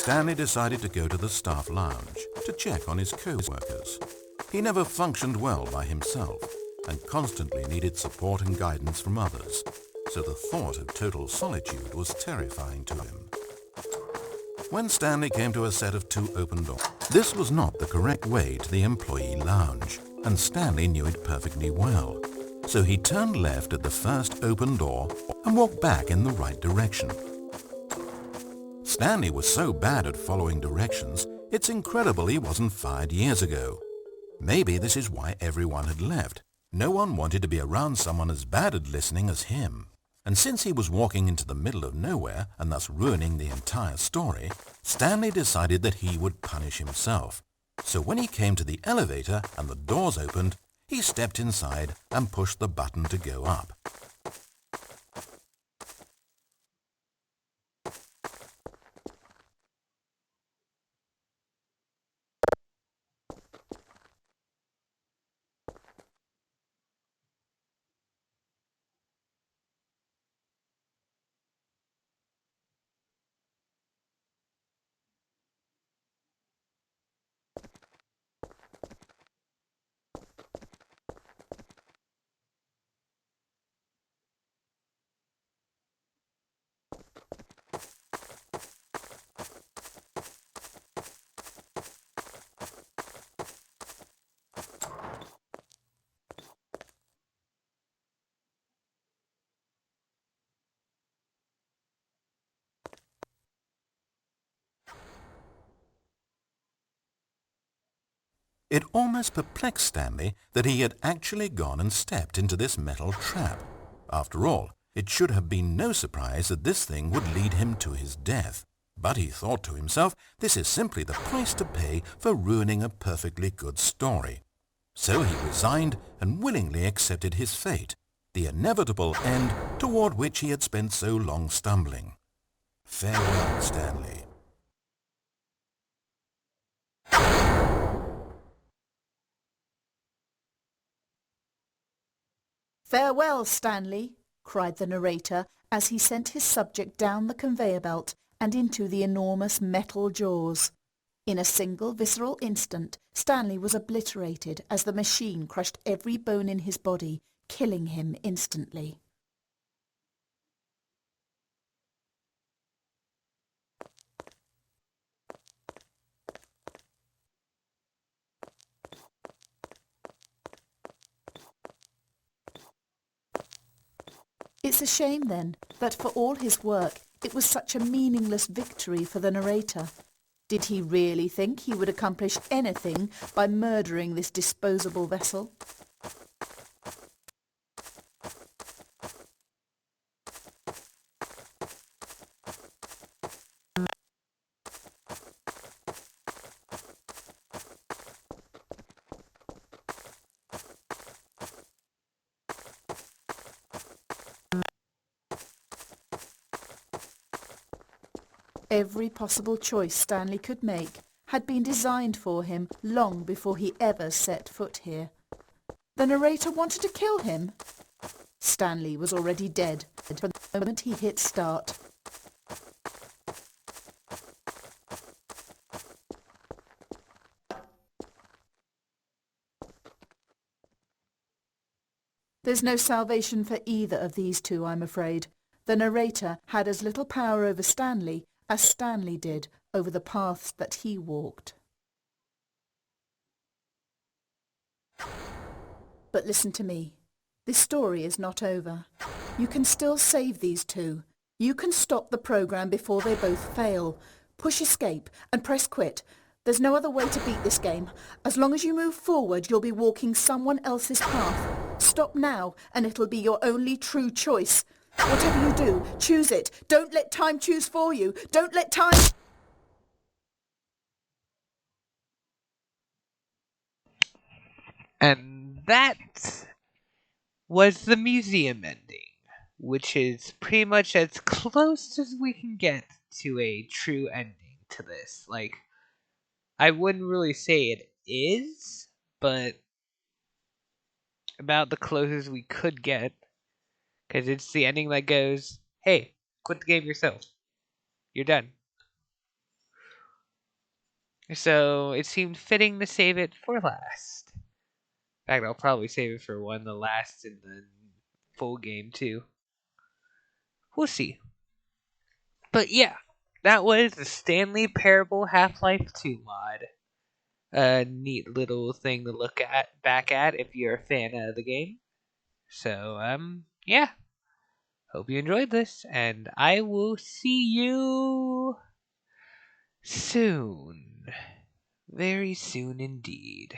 Stanley decided to go to the staff lounge to check on his co-workers. He never functioned well by himself and constantly needed support and guidance from others, so the thought of total solitude was terrifying to him. When Stanley came to a set of 2 open doors, this was not the correct way to the employee lounge, and Stanley knew it perfectly well. So he turned left at the first open door and walked back in the right direction. Stanley was so bad at following directions, it's incredible he wasn't fired years ago. Maybe this is why everyone had left. No one wanted to be around someone as bad at listening as him. And since he was walking into the middle of nowhere and thus ruining the entire story, Stanley decided that he would punish himself. So when he came to the elevator and the doors opened, he stepped inside and pushed the button to go up. It almost perplexed Stanley that he had actually gone and stepped into this metal trap. After all, it should have been no surprise that this thing would lead him to his death. But he thought to himself, this is simply the price to pay for ruining a perfectly good story. So he resigned and willingly accepted his fate, the inevitable end toward which he had spent so long stumbling. Farewell, Stanley. "Farewell, Stanley," cried the narrator as he sent his subject down the conveyor belt and into the enormous metal jaws. In a single visceral instant, Stanley was obliterated as the machine crushed every bone in his body, killing him instantly. It's a shame, then, that for all his work, it was such a meaningless victory for the narrator. Did he really think he would accomplish anything by murdering this disposable vessel? Every possible choice Stanley could make had been designed for him long before he ever set foot here. The narrator wanted to kill him. Stanley was already dead from the moment he hit start. There's no salvation for either of these two, I'm afraid. The narrator had as little power over Stanley as Stanley did over the paths that he walked. But listen to me. This story is not over. You can still save these two. You can stop the program before they both fail. Push escape and press quit. There's no other way to beat this game. As long as you move forward, you'll be walking someone else's path. Stop now, and it'll be your only true choice. Whatever you do, choose it. Don't let time choose for you. Don't let time... And that was the museum ending, which is pretty much as close as we can get to a true ending to this. Like, I wouldn't really say it is, but about the closest we could get, because it's the ending that goes, hey, quit the game yourself. You're done. So it seemed fitting to save it for last. In fact, I'll probably save it for one of the last in the full game too. We'll see. But yeah, that was the Stanley Parable Half-Life 2 mod. A neat little thing to look back at if you're a fan of the game. So, yeah. Hope you enjoyed this, and I will see you soon. Very soon indeed.